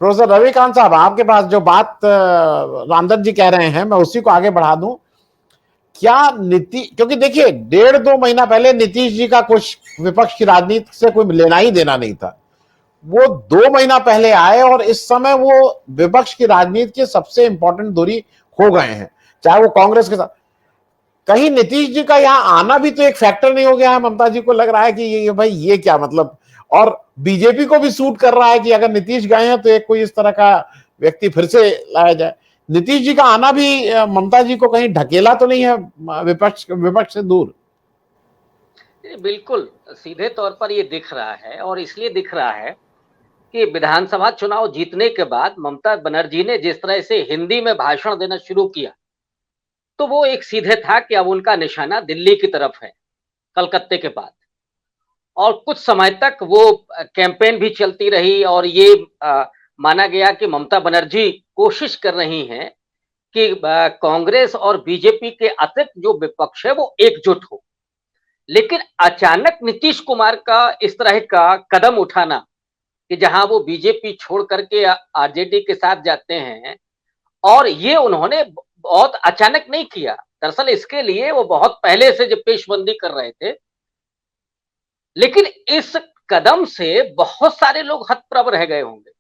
Professor Ravikant साहब, आपके पास जो बात रामदत्त जी कह रहे हैं, मैं उसी को आगे बढ़ा दूं। क्या क्योंकि देखिए 1.5-2 महीना पहले नीतीश जी का कुछ विपक्ष की राजनीति से कोई लेना ही देना नहीं था। वो 2 महीना पहले आए और इस समय वो विपक्ष की राजनीति के सबसे इंपॉर्टेंट दूरी हो गए हैं, चाहे वो कांग्रेस के साथ। कहीं नीतीश जी का यहां आना भी तो एक फैक्टर नहीं हो गया है? ममता जी को लग रहा है कि ये भाई ये क्या मतलब, और बीजेपी को भी सूट कर रहा है कि अगर नीतीश गए हैं तो एक कोई इस तरह का व्यक्ति फिर से लाया जाए। नीतीश जी का आना भी ममता जी को कहीं ढकेला तो नहीं है विपक्ष से दूर? बिल्कुल सीधे तौर पर ये दिख रहा है, और इसलिए दिख रहा है कि विधानसभा चुनाव जीतने के बाद ममता बनर्जी ने जिस तरह से हिंदी में भाषण देना शुरू किया, तो वो एक सीधे था कि अब उनका निशाना दिल्ली की तरफ है, कलकत्ते के बाद। और कुछ समय तक वो कैंपेन भी चलती रही, और ये माना गया कि ममता बनर्जी कोशिश कर रही हैं कि कांग्रेस और बीजेपी के अतिरिक्त जो विपक्ष है वो एकजुट हो। लेकिन अचानक नीतीश कुमार का इस तरह का कदम उठाना कि जहां वो बीजेपी छोड़ करके आरजेडी के साथ जाते हैं, और ये उन्होंने बहुत अचानक नहीं किया। दरअसल इसके लिए वो बहुत पहले से जब पेशबंदी कर रहे थे, लेकिन इस कदम से बहुत सारे लोग हतप्रभ रह गए होंगे।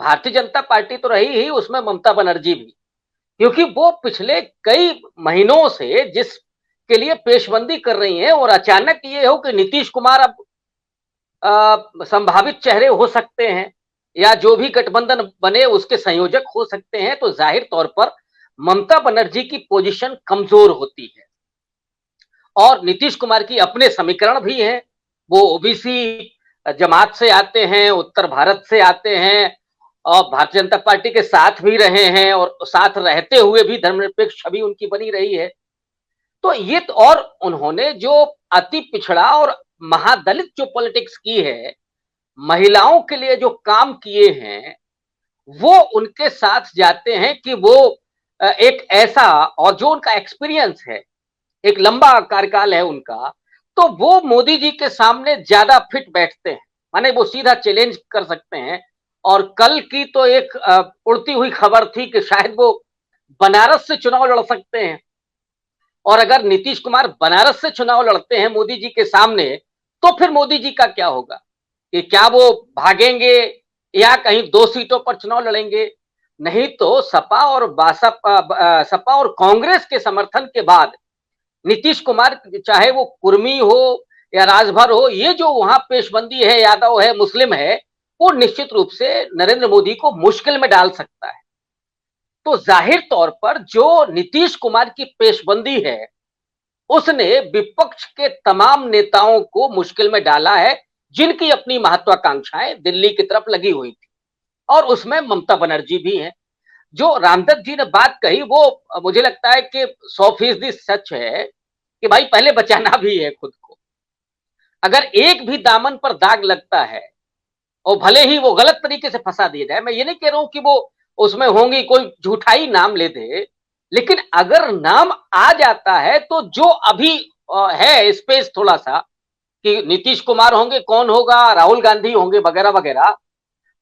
भारतीय जनता पार्टी तो रही ही, उसमें ममता बनर्जी भी, क्योंकि वो पिछले कई महीनों से जिस के लिए पेशबंदी कर रही हैं, और अचानक ये हो कि नीतीश कुमार अब संभावित चेहरे हो सकते हैं, या जो भी गठबंधन बने उसके संयोजक हो सकते हैं, तो जाहिर तौर पर ममता बनर्जी की पोजीशन कमजोर होती है। और नीतीश कुमार की अपने समीकरण भी हैं, वो ओबीसी जमात से आते हैं, उत्तर भारत से आते हैं, और भारतीय जनता पार्टी के साथ भी रहे हैं, और साथ रहते हुए भी धर्मनिरपेक्ष छवि उनकी बनी रही है। तो ये तो, और उन्होंने जो अति पिछड़ा और महादलित जो पॉलिटिक्स की है, महिलाओं के लिए जो काम किए हैं, वो उनके साथ जाते हैं कि वो एक ऐसा, और जो उनका एक्सपीरियंस है, एक लंबा कार्यकाल है उनका, तो वो मोदी जी के सामने ज्यादा फिट बैठते हैं। माने वो सीधा चैलेंज कर सकते हैं। और कल की तो एक उड़ती हुई खबर थी कि शायद वो बनारस से चुनाव लड़ सकते हैं। और अगर नीतीश कुमार बनारस से चुनाव लड़ते हैं मोदी जी के सामने, तो फिर मोदी जी का क्या होगा? कि क्या वो भागेंगे, या कहीं 2 सीटों पर चुनाव लड़ेंगे? नहीं तो सपा और कांग्रेस के समर्थन के बाद नीतीश कुमार, चाहे वो कुर्मी हो या राजभर हो, ये जो वहां पेशबंदी है, यादव है, मुस्लिम है, वो निश्चित रूप से नरेंद्र मोदी को मुश्किल में डाल सकता है। तो जाहिर तौर पर जो नीतीश कुमार की पेशबंदी है, उसने विपक्ष के तमाम नेताओं को मुश्किल में डाला है, जिनकी अपनी महत्वाकांक्षाएं दिल्ली की तरफ लगी हुई थी, और उसमें ममता बनर्जी भी है। जो रामदत्त जी ने बात कही, वो मुझे लगता है कि 100% सच है कि भाई पहले बचाना भी है खुद को। अगर एक भी दामन पर दाग लगता है, और भले ही वो गलत तरीके से फंसा दिया जाए, मैं ये नहीं कह रहा हूं कि वो उसमें होंगी, कोई झूठा ही नाम ले दे, लेकिन अगर नाम आ जाता है तो जो अभी है स्पेस थोड़ा सा, कि नीतीश कुमार होंगे, कौन होगा, राहुल गांधी होंगे, वगैरह वगैरह,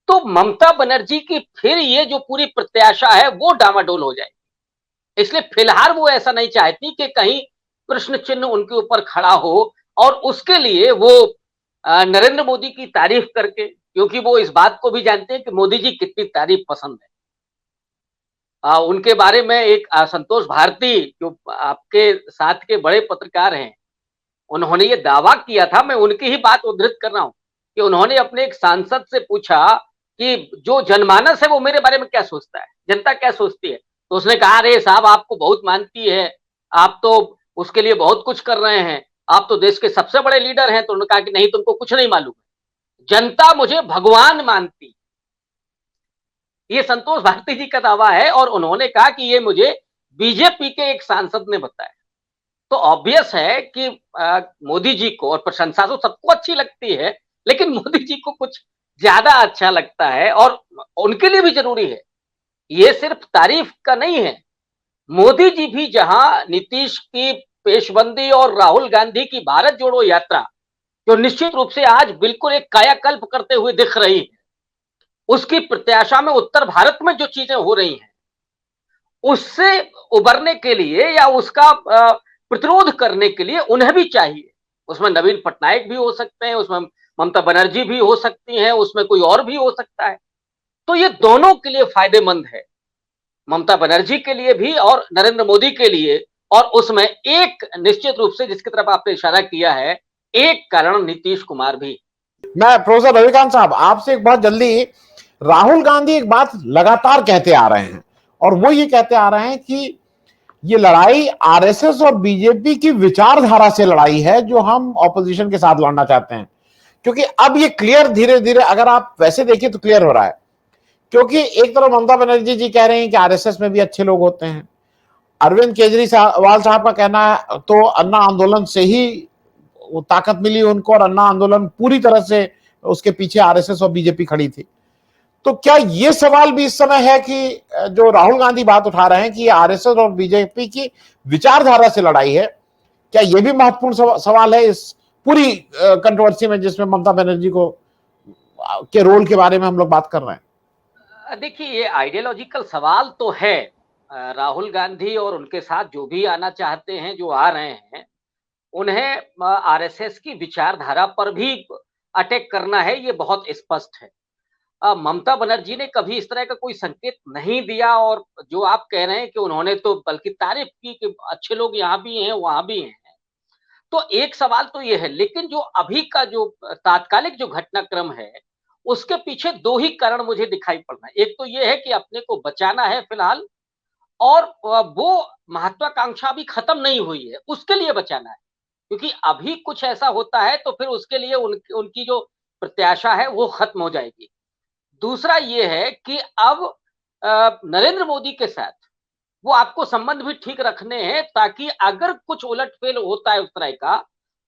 तो ममता बनर्जी की फिर ये जो पूरी प्रत्याशा है वो डामाडोल हो जाएगी। इसलिए फिलहाल वो ऐसा नहीं चाहती कि कहीं प्रश्न चिन्ह उनके ऊपर खड़ा हो, और उसके लिए वो नरेंद्र मोदी की तारीफ करके, क्योंकि वो इस बात को भी जानते हैं कि मोदी जी कितनी तारीफ पसंद है। उनके बारे में एक संतोष भारती, जो आपके साथ के बड़े पत्रकार हैं, उन्होंने ये दावा किया था, मैं उनकी ही बात उद्धृत कर रहा हूं, कि उन्होंने अपने एक सांसद से पूछा कि जो जनमानस है वो मेरे बारे में क्या सोचता है, जनता क्या सोचती है? तो उसने कहा, अरे साहब आपको बहुत मानती है, आप तो उसके लिए बहुत कुछ कर रहे हैं, आप तो देश के सबसे बड़े लीडर हैं। तो उन्होंने कहा कि नहीं, तुमको कुछ नहीं मालूम, जनता मुझे भगवान मानती। ये संतोष भारती जी का दावा है, और उन्होंने कहा कि ये मुझे बीजेपी के एक सांसद ने बताया। तो ऑब्वियस है कि मोदी जी को, और प्रशंसा तो सबको अच्छी लगती है, लेकिन मोदी जी को कुछ ज्यादा अच्छा लगता है, और उनके लिए भी जरूरी है। ये सिर्फ तारीफ का नहीं है। मोदी जी भी जहां नीतीश की पेशबंदी और राहुल गांधी की भारत जोड़ो यात्रा जो निश्चित रूप से आज बिल्कुल एक कायाकल्प करते हुए दिख रही है, उसकी प्रत्याशा में उत्तर भारत में जो चीजें हो रही हैं, उससे उबरने के लिए या उसका प्रतिरोध करने के लिए उन्हें भी चाहिए। उसमें नवीन पटनायक भी हो सकते हैं, उसमें ममता बनर्जी भी हो सकती हैं, उसमें कोई और भी हो सकता है। तो ये दोनों के लिए फायदेमंद है, ममता बनर्जी के लिए भी और नरेंद्र मोदी के लिए। और उसमें एक निश्चित रूप से जिसकी तरफ आपने इशारा किया है, एक कारण नीतीश कुमार भी। मैं प्रोफेसर रविकांत साहब आपसे एक बहुत जल्दी, राहुल गांधी एक बात लगातार कहते आ रहे हैं और वो ये कहते आ रहे हैं कि ये लड़ाई आरएसएस और बीजेपी की विचारधारा से लड़ाई है जो हम ऑपोजिशन के साथ लड़ना चाहते हैं। क्योंकि अब ये क्लियर धीरे धीरे अगर आप वैसे देखिए तो क्लियर हो रहा है, क्योंकि एक तरफ ममता बनर्जी जी कह रहे हैं कि आरएसएस में भी अच्छे लोग होते हैं, अरविंद केजरीवाल साहब का कहना है तो अन्ना आंदोलन से ही वो ताकत मिली उनको और अन्ना आंदोलन पूरी तरह से उसके पीछे आरएसएस और बीजेपी खड़ी थी। तो क्या ये सवाल भी इस समय है कि जो राहुल गांधी बात उठा रहे हैं कि आरएसएस और बीजेपी की विचारधारा से लड़ाई है, क्या ये भी महत्वपूर्ण सवाल है इस पूरी कंट्रोवर्सी में जिसमें ममता बनर्जी को के रोल के बारे में हम लोग बात कर रहे हैं? देखिए, ये आइडियोलॉजिकल सवाल तो है। राहुल गांधी और उनके साथ जो भी आना चाहते हैं, जो आ रहे हैं, उन्हें आरएसएस की विचारधारा पर भी अटैक करना है, ये बहुत स्पष्ट है। ममता बनर्जी ने कभी इस तरह का कोई संकेत नहीं दिया और जो आप कह रहे हैं कि उन्होंने तो बल्कि तारीफ की कि अच्छे लोग यहाँ भी हैं, वहाँ भी हैं। तो एक सवाल तो ये है, लेकिन जो अभी का जो तात्कालिक जो घटनाक्रम है, उसके पीछे दो ही कारण मुझे दिखाई पड़ रहे हैं। एक तो ये है कि अपने को बचाना है फिलहाल, और वो महत्वाकांक्षा भी खत्म नहीं हुई है, उसके लिए बचाना है। क्योंकि अभी कुछ ऐसा होता है तो फिर उसके लिए उनकी जो प्रत्याशा है वो खत्म हो जाएगी। दूसरा ये है कि अब नरेंद्र मोदी के साथ वो आपको संबंध भी ठीक रखने हैं, ताकि अगर कुछ उलटफेर होता है उस तरह का,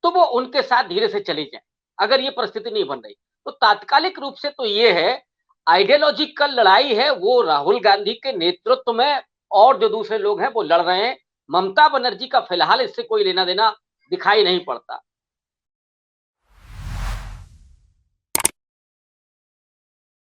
तो वो उनके साथ धीरे से चली जाए, अगर ये परिस्थिति नहीं बन रही। तो तात्कालिक रूप से तो ये है, आइडियोलॉजिकल लड़ाई है, वो राहुल गांधी के नेतृत्व में और जो दूसरे लोग हैं वो लड़ रहे हैं। ममता बनर्जी का फिलहाल इससे कोई लेना देना दिखाई नहीं पड़ता।